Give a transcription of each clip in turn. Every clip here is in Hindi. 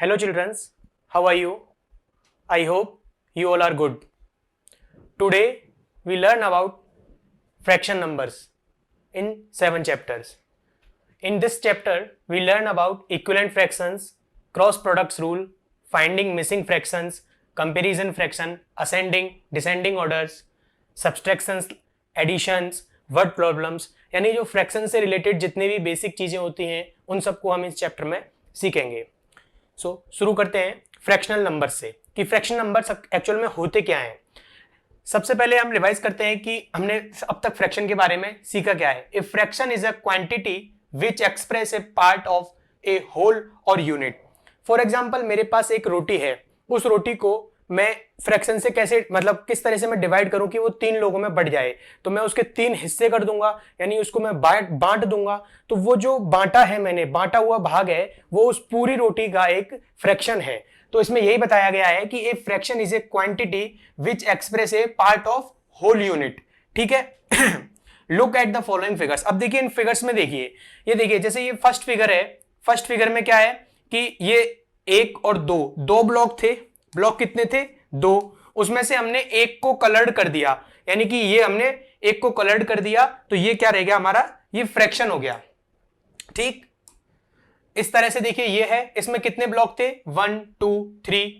Hello children, how are you? I hope you all are good. Today we learn about fraction numbers in 7 chapters. In this chapter we learn about equivalent fractions, cross products rule, finding missing fractions, comparison fraction, ascending, descending orders, subtractions, additions, word problems, यानी जो फ्रैक्शन से रिलेटेड जितने भी बेसिक चीजें होती हैं उन सबको हम इस चैप्टर में सीखेंगे. शुरू करते हैं फ्रैक्शनल नंबर से कि फ्रैक्शनल नंबर एक्चुअल में होते क्या हैं. सबसे पहले हम रिवाइज करते हैं कि हमने अब तक फ्रैक्शन के बारे में सीखा क्या है. A fraction is a quantity which express a part of a whole और यूनिट. फॉर एग्जाम्पल मेरे पास एक रोटी है, उस रोटी को मैं फ्रैक्शन से कैसे मतलब किस तरह से मैं डिवाइड करूं कि वो 3 लोगों में बढ़ जाए. तो मैं उसके 3 हिस्से कर दूंगा, यानी उसको मैं बांट दूंगा. तो वो जो बांटा है, मैंने बांटा हुआ भाग है, वो उस पूरी रोटी का एक फ्रैक्शन है. तो इसमें यही बताया गया है कि a fraction is a quantity which express a part of whole unit. ठीक है. Look at the following figures. अब देखिए इन फिगर्स में देखिए, ये देखिए जैसे ये फर्स्ट फिगर है. फर्स्ट फिगर में क्या है कि ये 1 और 2 ब्लॉक थे. ब्लॉक कितने थे? 2. उसमें से हमने एक को कलर्ड कर दिया, यानी कि ये हमने एक को कलर्ड कर दिया, तो ये क्या रह गया हमारा? ये फ्रैक्शन हो गया. ठीक, इस तरह से देखिए ये है. इसमें कितने ब्लॉक थे? 1 2 3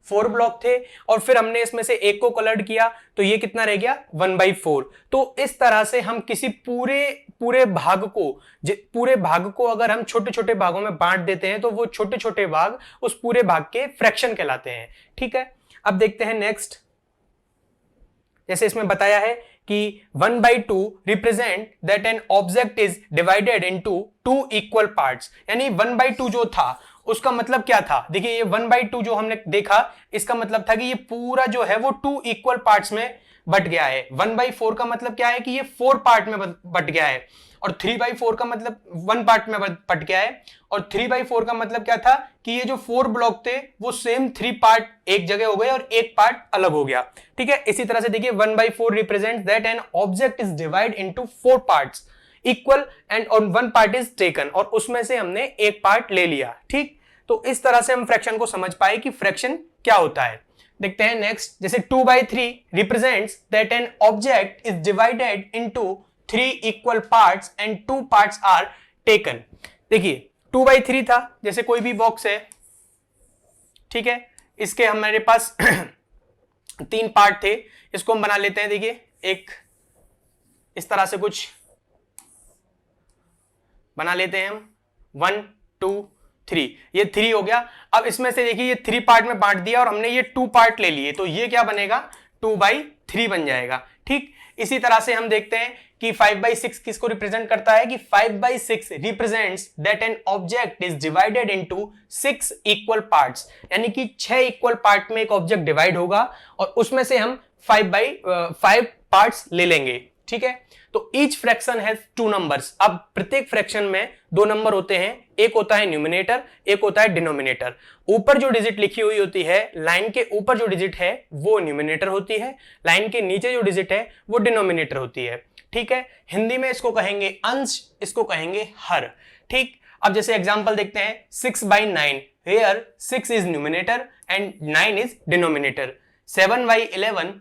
4 ब्लॉक थे. और फिर हमने इसमें से एक को कलर्ड किया, तो ये कितना रह गया? 1/4. तो इस तरह से हम किसी पूरे भाग को अगर हम छोटे छोटे भागों में बांट देते हैं तो वो छोटे छोटे भाग उस पूरे भाग के फ्रैक्शन कहलाते हैं. ठीक है. अब देखते हैं नेक्स्ट. जैसे इसमें बताया है कि 1/2 represent that an object is divided into 2 equal parts. यानी 1/2 जो था उसका मतलब क्या था? देखिए ये 1/2 जो हमने देखा, इसका मतलब था कि ये पूरा जो है वो 2 इक्वल पार्ट्स में बट गया है. 1/4 का मतलब क्या है कि ये 4 पार्ट में बट गया है. और 3/4 का मतलब 1 पार्ट में बट गया है. और 3/4 का मतलब क्या था कि ये जो 4 ब्लॉक थे वो सेम 3 पार्ट एक जगह हो गए और एक पार्ट अलग हो गया. ठीक है. इसी तरह से देखिए 1/4 represents that an object is divide into 4 parts equal and on 1 part is taken, और उसमें से हमने एक पार्ट ले लिया. ठीक. तो इस तरह से हम फ्रैक्शन को समझ पाए कि फ्रैक्शन क्या होता है. देखते हैं नेक्स्ट. जैसे 2/3 represents that an object is divided into 3 equal parts and 2 parts are taken. देखिए 2/3 था, जैसे कोई भी बॉक्स है. ठीक है. इसके हमारे पास 3 पार्ट थे. इसको हम बना लेते हैं. देखिए एक इस तरह से कुछ बना लेते हैं हम. 1 2 3, ये 3 हो गया. अब इसमें से देखिए ये 3 पार्ट में बांट दिया और हमने ये 2 पार्ट ले लिए, तो ये क्या बनेगा? 2/3 बन जाएगा. ठीक. इसी तरह से हम देखते हैं कि 5/6 किसको रिप्रेजेंट करता है कि 5/6 represents that an object is divided into 6 equal parts. यानी कि 6 इक्वल पार्ट में एक ऑब्जेक्ट डिवाइड होगा और उसमें से हम 5/5 पार्ट्स ले लेंगे. ठीक है. तो ईच फ्रैक्शन हैज 2 नंबर्स. अब प्रत्येक फ्रैक्शन में 2 नंबर होते हैं. एक होता है न्यूमिनेटर, एक होता है डिनोमिनेटर. ऊपर जो डिजिट लिखी हुई होती है, लाइन के ऊपर जो डिजिट है वो न्यूमिनेटर होती है, लाइन के नीचे जो डिजिट है वो डिनोमिनेटर होती है. ठीक है. हिंदी में इसको कहेंगे अंश, इसको कहेंगे हर. ठीक. अब जैसे एग्जांपल देखते हैं 6/9. Here 6 is numerator and 9 is denominator. 7/11,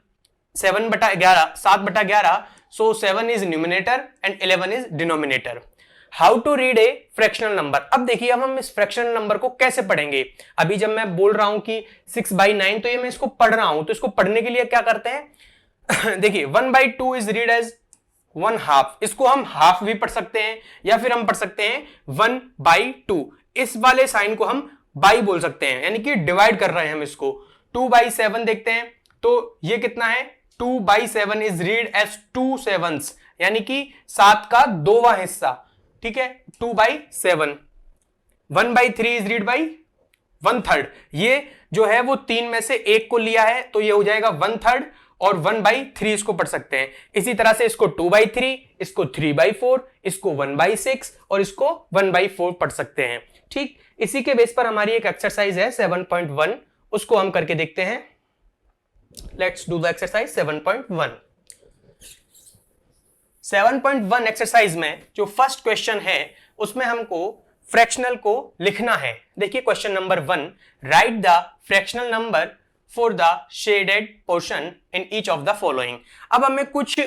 7/11, 7/11. So 7 is numerator and 11 is denominator. How to read a fractional number? अब देखिए अब हम इस fractional number को कैसे पढ़ेंगे. अभी जब मैं बोल रहा हूं कि 6/9 तो ये मैं इसको पढ़ रहा हूं, तो इसको पढ़ने के लिए क्या करते हैं? देखिए 1/2 is read as 1/2. इसको हम हाफ भी पढ़ सकते हैं या फिर हम पढ़ सकते हैं 1/2. इस वाले साइन को हम बाई बोल सकते हैं, यानी कि डिवाइड कर रहे हैं हम इसको. 2/7 देखते हैं, तो ये कितना है? 2/7 इज रीड एज 2 sevens, यानी कि 7 का 2वां हिस्सा. ठीक है. 2/7. 1/3 इज रीड बाई 1/3. ये जो है वो 3 में से एक को लिया है, तो ये हो जाएगा 1/3 और 1/3 इसको पढ़ सकते हैं. इसी तरह से इसको 2/3, इसको 3/4, इसको 1/6 और इसको 1/4 पढ़ सकते हैं. ठीक. इसी के बेस पर हमारी एक एक्सरसाइज है 7.1, उसको हम करके देखते हैं. Let's do the exercise 7.1. 7.1 exercise में जो फर्स्ट क्वेश्चन है उसमें हमको फ्रैक्शनल को लिखना है। देखिए question number 1, right the fractional number for the shaded portion in each of the following. अब हमें कुछ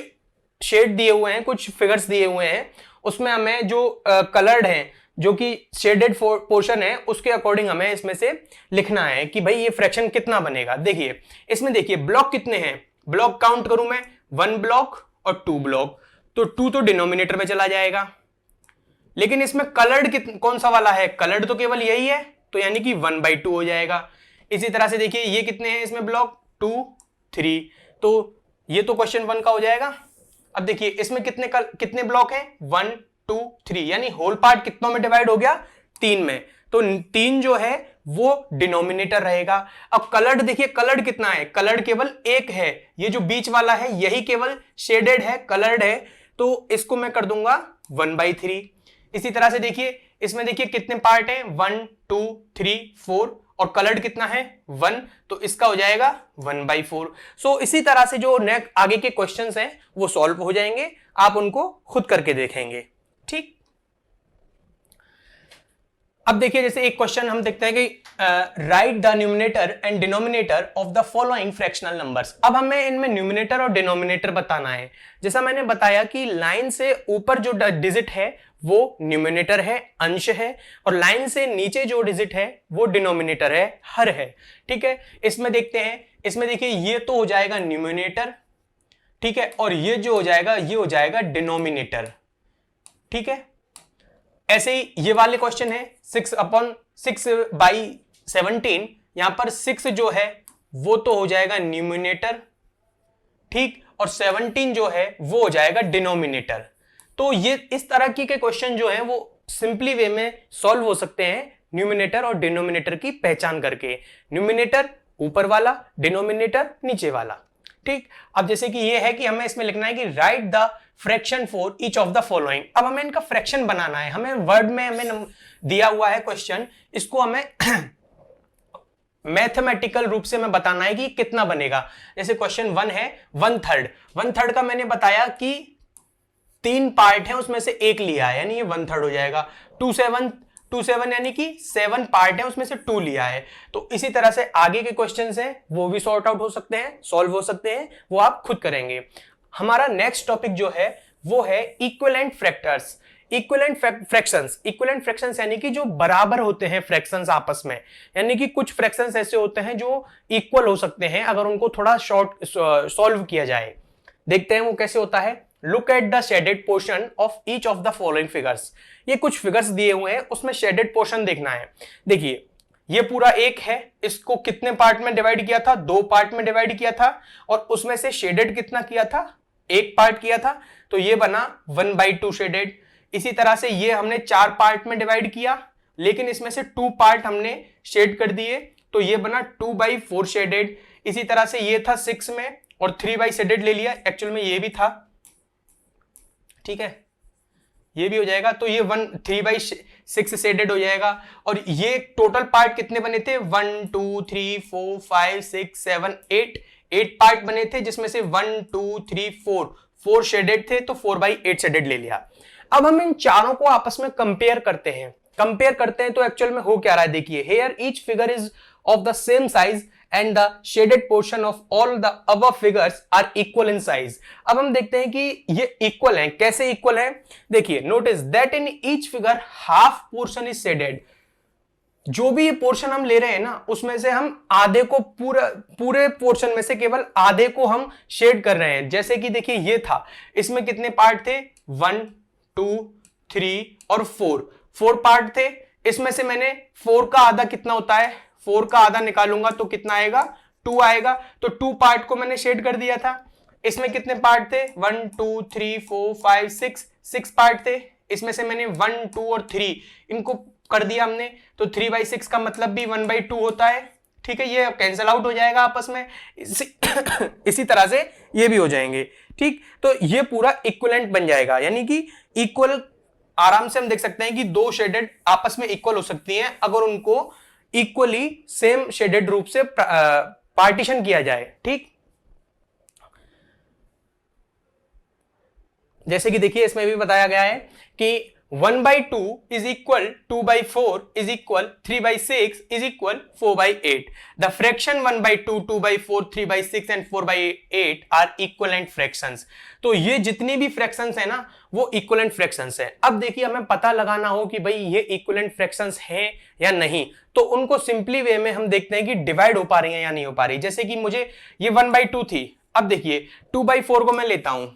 शेड दिए हुए हैं, कुछ फिगर्स दिए हुए हैं, उसमें हमें जो कलर्ड है, जो कि शेडेड पोर्शन है, उसके अकॉर्डिंग हमें इसमें से लिखना है कि भाई ये फ्रैक्शन कितना बनेगा। देखिए इसमें देखिए ब्लॉक कितने हैं, ब्लॉक काउंट करूं मैं 1 ब्लॉक और 2 ब्लॉक, तो 2 तो डिनोमिनेटर में चला जाएगा। लेकिन इसमें कलर्ड कौन सा वाला है, कलर्ड तो केवल यही है, तो यानी कि 1/2 हो जाएगा। इसी तरह से देखिए ये कितने हैं इसमें ब्लॉक 2 3, तो ये तो क्वेश्चन 1 का हो जाएगा। अब देखिए इसमें कितने ब्लॉक हैं 1 2 3, यानी होल पार्ट कितनों में डिवाइड हो गया 3 में, तो 3 जो है वो डिनोमिनेटर रहेगा। अब कलर्ड देखिए, कलर्ड कितना है, कलर्ड केवल एक है, ये जो बीच वाला है यही केवल शेडेड है, कलर्ड है, तो इसको मैं कर दूंगा 1/3। इसी तरह से देखिए इसमें देखिए कितने पार्ट हैं 1 2 3 4, और कलर्ड कितना है 1, तो इसका हो जाएगा 1/4। सो इसी तरह से जो नेक्स्ट आगे के क्वेश्चंस हैं वो सॉल्व हो जाएंगे, आप उनको खुद करके देखेंगे। ठीक, अब देखिए जैसे एक क्वेश्चन हम देखते हैं कि right the numerator and denominator of the following fractional numbers. अब हमें इनमें न्यूमिनेटर और डिनोमिनेटर बताना है। जैसा मैंने बताया कि लाइन से ऊपर जो डिजिट है वो न्यूमिनेटर है, अंश है, और लाइन से नीचे जो डिजिट है वो डिनोमिनेटर है, हर है। ठीक है, इसमें देखते हैं, इसमें देखिए ये तो हो जाएगा न्यूमिनेटर, ठीक है, और ये जो हो जाएगा ये हो जाएगा डिनोमिनेटर। ठीक है, ऐसे ही ये वाले क्वेश्चन है 6/17, यहां पर 6 जो है वो तो हो जाएगा न्यूमिनेटर, ठीक, और 17 जो है वो हो जाएगा डिनोमिनेटर। तो ये इस तरह की के क्वेश्चन जो है वो सिंपली वे में सॉल्व हो सकते हैं न्यूमिनेटर और डिनोमिनेटर की पहचान करके। न्यूमिनेटर ऊपर वाला, डिनोमिनेटर नीचे वाला। ठीक, अब जैसे कि ये है कि हमें इसमें लिखना है कि right the fraction for each of the following. अब हमें इनका फ्रैक्शन बनाना है, हमें वर्ड में हमें दिया हुआ है क्वेश्चन, इसको हमें मैथमेटिकल रूप से हमें बताना है कि कितना बनेगा। जैसे क्वेश्चन 1 है 1/3 का मैंने बताया कि 3 पार्ट है, उसमें से एक लिया है, यानी ये 1/3 हो जाएगा। 2/7 यानी कि 7 पार्ट है, उसमें से 2 लिया है। तो इसी तरह से आगे के क्वेश्चंस हैं वो भी सॉर्ट आउट हो सकते हैं, सॉल्व हो सकते हैं, वो आप खुद करेंगे। हमारा नेक्स्ट टॉपिक जो है वो है इक्विवेलेंट फैक्टर्स, इक्विवेलेंट फ्रैक्शंस यानी कि जो बराबर होते हैं फ्रैक्शंस आपस में, यानी कि कुछ फ्रैक्शंस ऐसे होते हैं जो इक्वल हो सकते हैं अगर उनको थोड़ा शॉर्ट सॉल्व किया जाए। देखते हैं वो कैसे होता है। Look at the shaded portion of each of the following figures. ये कुछ फिगर्स दिए हुए हैं, उसमें शेडेड पोर्शन देखना है। देखिए ये पूरा एक है, इसको कितने पार्ट में डिवाइड किया था, 2 पार्ट में डिवाइड किया था, और उसमें से शेडेड कितना किया था, 1 पार्ट किया था, तो ये बना 1/2 शेडेड। इसी तरह से ये हमने 4 पार्ट में डिवाइड किया, लेकिन इसमें से 2 पार्ट हमने शेड कर दिए, तो ये बना 2/4 शेडेड। इसी तरह से ये था 6 में, और 3 शेडेड ले लिया, एक्चुअल में ये भी था, ठीक है, ये भी हो जाएगा, तो ये 3/6 शेडेड हो जाएगा। और ये टोटल पार्ट कितने बने थे 1 2 3 4 5 6 7 8 पार्ट बने थे, जिसमें से 1 2 3 4 शेडेड थे, तो 4/8 शेडेड ले लिया। अब हम इन चारों को आपस में कंपेयर करते हैं, तो एक्चुअल में हो क्या रहा है, देखिए here each figure is of the same size and the shaded portion of all the above figures are equal in size। अब हम देखते हैं कि ये इक्वल हैं, कैसे इक्वल हैं, देखिए notice that in each figure half portion is shaded. जो भी ये पोर्शन हम ले रहे हैं ना, उसमें से हम आधे को पूरे पोर्शन में से केवल आधे को हम शेड कर रहे हैं। जैसे कि देखिए ये था, इसमें कितने पार्ट थे 1 2 3 और 4 पार्ट थे। इसमें से मैंने 4 का आधा कितना होता है, 4 का आधा निकालूंगा तो कितना आएगा 2 आएगा, तो 2 पार्ट को मैंने शेड कर दिया था। इसमें कितने पार्ट थे 1 2 3 4 5 6 पार्ट थे। इसमें से मैंने 1 2 और 3 इनको कर दिया हमने, तो 3/6 का मतलब भी 1/2 होता है। ठीक है, ये कैंसिल आउट हो जाएगा आपस में, इसी तरह से ये भी हो जाएंगे। ठीक, तो ये पूरा इक्विवेलेंट बन जाएगा, यानी कि इक्वल, आराम से हम देख सकते हैं कि 2 शेडेड आपस में इक्वल हो सकती हैं अगर उनको इक्वली सेम शेडेड रूप से पार्टीशन किया जाए। ठीक, जैसे कि देखिए इसमें भी बताया गया है कि 1/2 is equal 2/4 is equal 3/6 is equal 4/8. The fraction 1/2, 2/4, 3/6 and 4/8 are equivalent fractions. तो ये जितनी भी fractions है ना वो equivalent fractions है. अब देखिए हमें पता लगाना हो कि भाई ये equivalent fractions हैं या नहीं, तो उनको सिंपली वे में हम देखते हैं कि डिवाइड हो पा रही है या नहीं हो पा रही. जैसे कि मुझे ये 1/2 थी, अब देखिए 2/4 को मैं लेता हूं,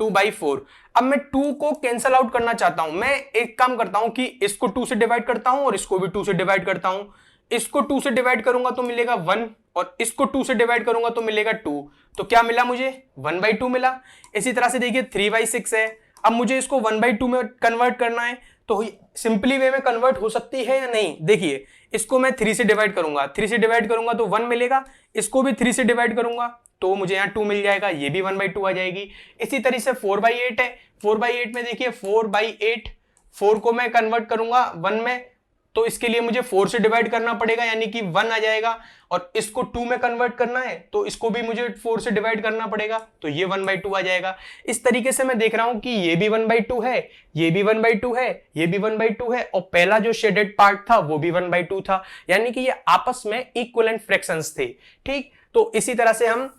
2/4. अब मैं 2 को कैंसल आउट करना चाहता हूं. मैं एक काम करता हूं कि इसको 2 से डिवाइड करता हूं और इसको भी 2 से डिवाइड करता हूं. इसको 2 से डिवाइड करूंगा तो मिलेगा 1 और इसको 2 से डिवाइड करूंगा तो मिलेगा 2. तो क्या मिला मुझे? 1/2 मिला. इसी तरह से देखिए 3/6 है. अब मुझे इसको 1/2 में कन्वर्ट करना है, तो सिंपली वे में कन्वर्ट हो सकती है या नहीं. देखिए इसको मैं 3 से डिवाइड करूंगा, 3 से डिवाइड करूंगा तो 1 मिलेगा. इसको भी 3 से डिवाइड करूंगा तो मुझे यहाँ 2 मिल जाएगा, ये भी 1/2 आ जाएगी. इसी तरह से 4/8 है. 4/8 में देखिए 4/8, 4 को मैं कन्वर्ट करूंगा 1 में तो इसके लिए मुझे 4 से डिवाइड करना पड़ेगा यानी कि 1 आ जाएगा. और इसको 2 में कन्वर्ट करना है तो इसको भी मुझे 4 से डिवाइड करना पड़ेगा तो ये 1/2 आ जाएगा. इस तरीके से मैं देख रहा हूं कि ये भी 1/2 है, ये भी 1/2 है, ये भी 1/2 है और पहला जो शेडेड पार्ट था वो भी 1/2 था, यानी कि ये आपस में इक्विवेलेंट फ्रैक्शंस थे. ठीक, तो इसी तरह से हम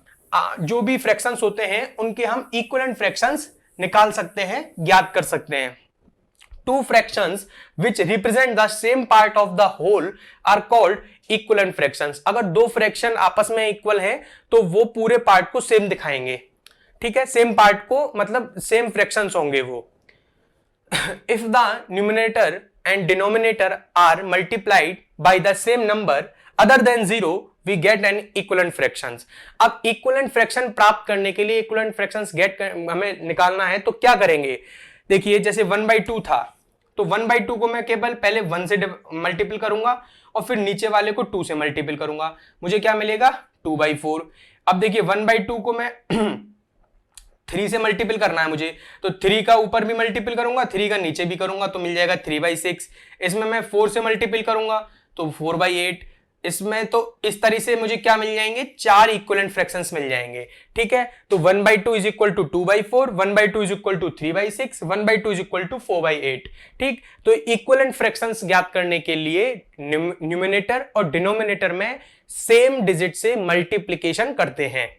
जो भी फ्रैक्शंस होते हैं उनके हम इक्विवेलेंट फ्रैक्शंस निकाल सकते हैं, ज्ञात कर सकते हैं. Two fractions which represent the same part of the whole are called equivalent fractions. अगर दो फ्रैक्शन आपस में इक्वल हैं तो वो पूरे पार्ट को सेम दिखाएंगे. ठीक है, सेम पार्ट को मतलब सेम फ्रैक्शंस होंगे वो. If the numerator and denominator are multiplied by the same number other than 0, we get an equivalent fractions. अब equivalent fraction प्राप्त करने के लिए equivalent fractions हमें निकालना है तो क्या करेंगे. देखिए जैसे 1/2 था तो 1/2 को मैं केवल पहले 1 से मल्टीपल करूंगा और फिर नीचे वाले को 2 से मल्टीपल करूंगा, मुझे क्या मिलेगा 2/4. अब देखिए 1/2 को मैं 3 से मल्टीपल करना है मुझे, तो 3 का ऊपर भी मल्टीपल करूंगा, 3 का नीचे भी करूंगा तो मिल जाएगा 3/6. इसमें मैं 4 से मल्टीपल करूंगा तो 4/8. इसमें तो इस तरह से मुझे क्या मिल जाएंगे, 4 इक्विवेलेंट फ्रैक्शंस मिल जाएंगे. ठीक है, तो 1/2 is equal to 2/4, 1/2 is equal to 3/6, 1/2 is equal to 4/8. ठीक, तो इक्विवेलेंट फ्रैक्शंस ज्ञात करने के लिए न्यूमरेटर और डिनोमिनेटर में सेम डिजिट से मल्टीप्लिकेशन करते हैं.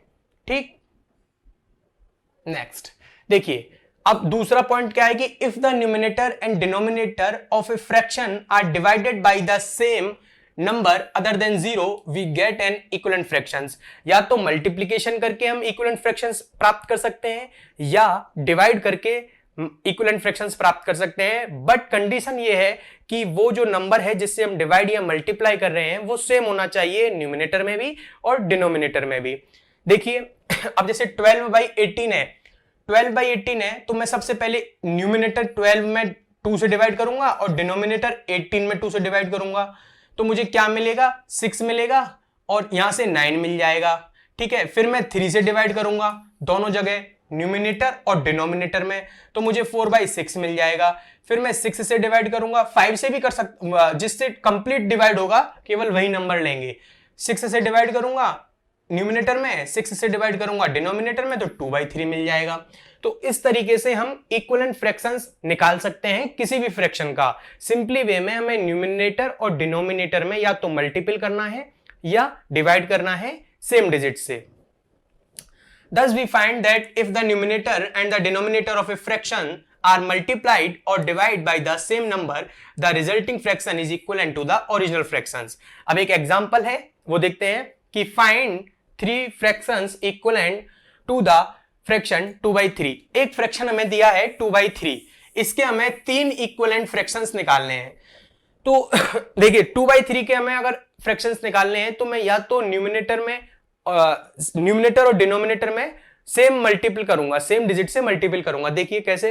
ठीक, नेक्स्ट देखिए अब दूसरा पॉइंट क्या है कि if the numerator and denominator of a fraction are divided by the same number other than 0, we get an equivalent fractions. या तो मल्टीप्लिकेशन करके हम इक्विवेलेंट फ्रैक्शंस प्राप्त कर सकते हैं या डिवाइड करके इक्विवेलेंट फ्रैक्शंस प्राप्त कर सकते हैं. बट कंडीशन ये है कि वो जो नंबर है जिससे हम डिवाइड या मल्टीप्लाई कर रहे हैं वो सेम होना चाहिए न्यूमरेटर में भी और डिनोमिनेटर में भी. देखिए अब जैसे 12/18 है, 12/18 है तो मैं सबसे पहले न्यूमरेटर 12 में 2 से डिवाइड करूंगा और डिनोमिनेटर 18 में 2 से डिवाइड करूंगा तो मुझे क्या मिलेगा, 6 मिलेगा और यहां से 9 मिल जाएगा. ठीक है, फिर मैं 3 से डिवाइड करूंगा दोनों जगह न्यूमरेटर और डिनोमिनेटर में तो मुझे 4/6 मिल जाएगा. फिर मैं 6 से डिवाइड करूंगा, 5 से भी कर सकता, जिससे कंप्लीट डिवाइड होगा केवल वही नंबर लेंगे. 6 से डिवाइड करूंगा न्यूमरेटर में, 6 से डिवाइड करूंगा डिनोमिनेटर में तो 2/3 मिल जाएगा. तो इस तरीके से हम इक्विवेलेंट फ्रैक्शंस निकाल सकते हैं किसी भी फ्रैक्शन का. सिंपली वे में हमें न्यूमरेटर और डिनोमिनेटर में या तो मल्टीपल करना है या डिवाइड करना है सेम डिजिट से. Thus we find that if the numerator and the denominator of a fraction are multiplied or divided by the same number, the resulting fraction is equivalent to the original fractions. अब एक एग्जांपल है वो देखते हैं कि find 3 fractions equivalent to the fraction 2/3. एक फ्रैक्शन हमें दिया है 2/3, इसके हमें 3 इक्विवेलेंट फ्रैक्शंस निकालने हैं. तो देखिए 2/3 के हमें अगर फ्रैक्शंस निकालने हैं तो मैं या तो न्यूमरेटर और डिनोमिनेटर में सेम मल्टीपल करूंगा, सेम डिजिट से मल्टीपल करूंगा. देखिए कैसे,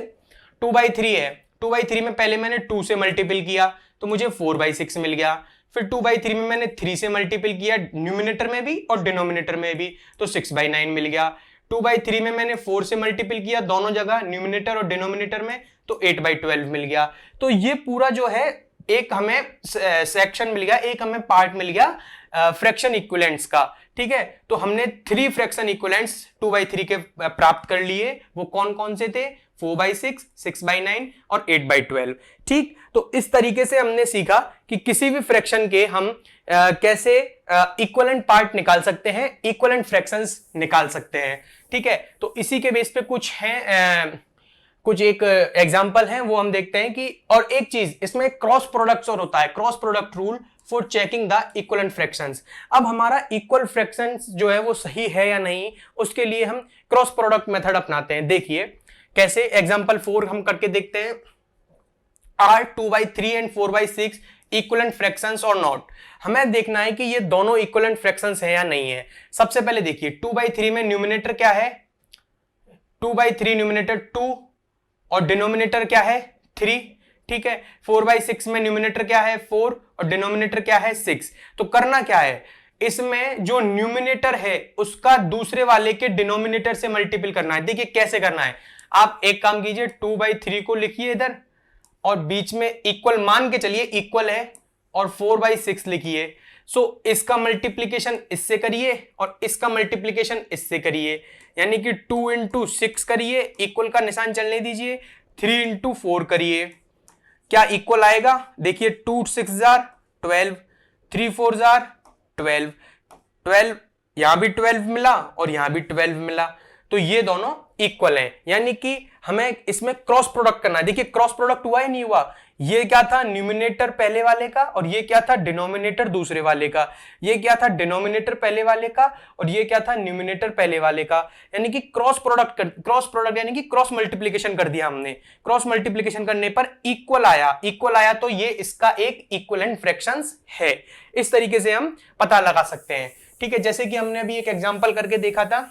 2/3 है, 2/3 में पहले मैंने 2 से मल्टीपल किया तो मुझे 4/6 मिल गया. फिर 2/3 में मैंने 3 से मल्टीपल किया न्यूमरेटर में भी और डिनोमिनेटर में भी तो 6/9 मिल गया. 2/3 में मैंने 4 से मल्टीपल किया दोनों जगह न्यूमरेटर और डिनोमिनेटर में तो 8/12 मिल गया. तो ये पूरा जो है एक हमें सेक्शन मिल गया, एक हमें पार्ट मिल गया फ्रैक्शन इक्विवेलेंट्स का, ठीक है। तो हमने 3 फ्रैक्शन इक्विवेलेंट्स 2/3 के प्राप्त कर लिए। वो कौन कौन से थे? 4/6, 6/9 और 8/12। ठीक, तो इस तरीके से हमने सीखा कि किसी भी फ्रैक्शन के हम कैसे इक्विवेलेंट पार्ट निकाल सकते हैं, इक्विवेलेंट फ्रैक्शंस निकाल सकते हैं, ठीक है। तो इसी के बेस पे कुछ हैं, कुछ एक एग्जांपल है वो हम देखते हैं कि, और एक चीज इसमें क्रॉस प्रोडक्ट्स और होता है, cross product rule for checking the equivalent fractions. अब हमारा इक्वल फ्रैक्शंस जो है वो सही है या नहीं, उसके लिए हम क्रॉस प्रोडक्ट मेथड अपनाते हैं। देखिए कैसे, एग्जांपल 4 हम करके देखते हैं। आर 2/3 एंड 4/6 इक्विवेलेंट फ्रैक्शंस और नॉट। हमें देखना है कि ये दोनों इक्विवेलेंट फ्रैक्शंस है या नहीं है। सबसे पहले देखिए 2/3 में न्यूमिनेटर क्या है? 2/3 न्यूमिनेटर 2 और डिनोमिनेटर क्या है? 3, ठीक है। 4/6 में न्यूमिनेटर क्या है? 4 और डिनोमिनेटर क्या है? 6। तो करना क्या है, इसमें जो न्यूमिनेटर है उसका दूसरे वाले के डिनोमिनेटर से मल्टीपल करना है। देखिए कैसे करना है, आप एक काम कीजिए, 2/3 को लिखिए इधर और बीच में इक्वल मान के चलिए, इक्वल है, और 4/6 लिखिए। सो इसका मल्टीप्लीकेशन इससे करिए और इसका मल्टीप्लीकेशन इससे करिए, यानी कि 2 × 6 करिए, इक्वल का निशान चलने दीजिए, 3 × 4 करिए, क्या इक्वल आएगा? देखिए 2 6 12, 3 4 12, 12 यहां भी 12 मिला और यहां भी 12 मिला, तो ये दोनों इक्वल हैं, यानी कि हमें इसमें क्रॉस प्रोडक्ट करना है। देखिए क्रॉस प्रोडक्ट हुआ या नहीं हुआ? ये क्या था? न्यूमिनेटर पहले वाले का, और ये क्या था? डिनोमिनेटर दूसरे वाले का। ये क्या था? डिनोमिनेटर पहले वाले का, और ये क्या था? न्यूमिनेटर पहले वाले का। यानी कि क्रॉस प्रोडक्ट यानी कि क्रॉस मल्टीप्लीकेशन कर दिया हमने। क्रॉस मल्टीप्लीकेशन करने पर इक्वल आया, इक्वल आया तो ये इसका एक इक्विवेलेंट फ्रैक्शंस है। इस तरीके से हम पता लगा सकते हैं, ठीक है। जैसे कि हमने अभी एक एग्जांपल करके देखा था,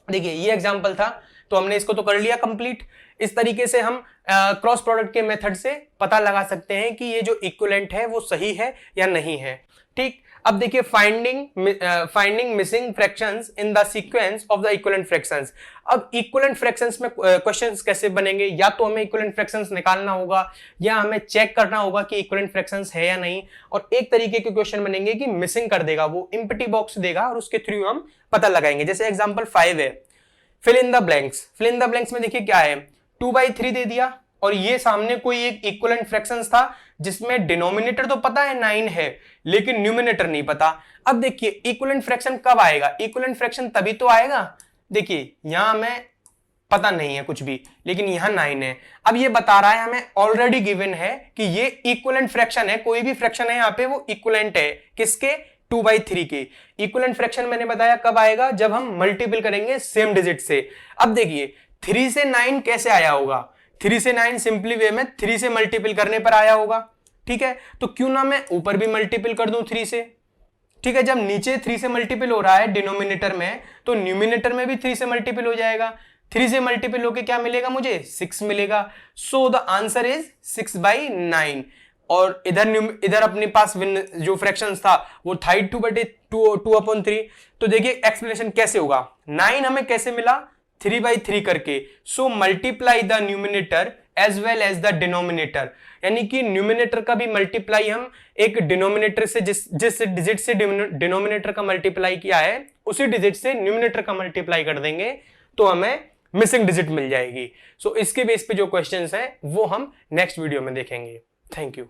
देखिए ये एग्जांपल था, तो हमने इसको तो कर लिया कंप्लीट। इस तरीके से हम क्रॉस प्रोडक्ट के मेथड से पता लगा सकते हैं कि ये जो इक्विवेलेंट है वो सही है या नहीं है, ठीक। अब देखिए finding missing fractions in the sequence of the equivalent fractions. अब इक्विवेलेंट फ्रैक्शंस में क्वेश्चंस कैसे बनेंगे? या तो हमें इक्विवेलेंट फ्रैक्शंस निकालना होगा, या हमें चेक करना होगा कि इक्विवेलेंट फ्रैक्शंस है या नहीं। और एक तरीके के क्वेश्चन बनेंगे कि मिसिंग कर देगा, वो एम्प्टी बॉक्स देगा और उसके थ्रू हम पता लगाएंगे। जैसे एग्जांपल 5 है, fill in the blanks. Fill in the blanks में देखिए क्या है, 2/3 दे दिया और ये सामने कोई एक इक्विवेलेंट फ्रैक्शंस था जिसमें डिनोमिनेटर तो पता है 9 है, लेकिन न्यूमिनेटर नहीं पता। अब देखिए इक्विवेलेंट फ्रैक्शन कब आएगा? इक्विवेलेंट फ्रैक्शन तभी तो आएगा, देखिए यहां हमें पता नहीं है कुछ भी, लेकिन यहां 9 है। अब ये बता रहा है हमें ऑलरेडी गिवन है कि ये इक्विवेलेंट फ्रैक्शन है, कोई भी फ्रैक्शन है यहाँ पे वो इक्विवेलेंट है, किसके? 2/3 के। इक्विवेलेंट फ्रैक्शन मैंने बताया कब आएगा? जब हम मल्टीपल करेंगे सेम डिजिट से। अब देखिए 3 से 9 कैसे आया होगा? 3 से 9 सिंपली वे में 3 से मल्टीपल करने पर आया होगा, ठीक है। तो क्यों ना मैं ऊपर भी मल्टीपल कर दूं 3 से, ठीक है। जब नीचे 3 से मल्टीपल हो रहा है डिनोमिनेटर में, तो न्यूमिनेटर में भी 3 से मल्टीपल हो जाएगा। 3 से मल्टीपल होके क्या मिलेगा मुझे? 6 मिलेगा। So the answer is 6/9। और इधर अपने पास जो फ्रैक्शंस था वो था 2/3। तो देखिए एक्सप्लेनेशन कैसे होगा, 9 हमें कैसे मिला? 3/3 करके। So multiply the numerator as well as the denominator, यानी कि न्यूमिनेटर का भी मल्टीप्लाई हम एक डिनोमिनेटर से जिस डिजिट से डिनोमिनेटर का मल्टीप्लाई किया है उसी डिजिट से न्यूमिनेटर का मल्टीप्लाई कर देंगे तो हमें मिसिंग डिजिट मिल जाएगी। सो इसके बेस पे जो क्वेश्चंस हैं वो हम नेक्स्ट वीडियो में देखेंगे। Thank you.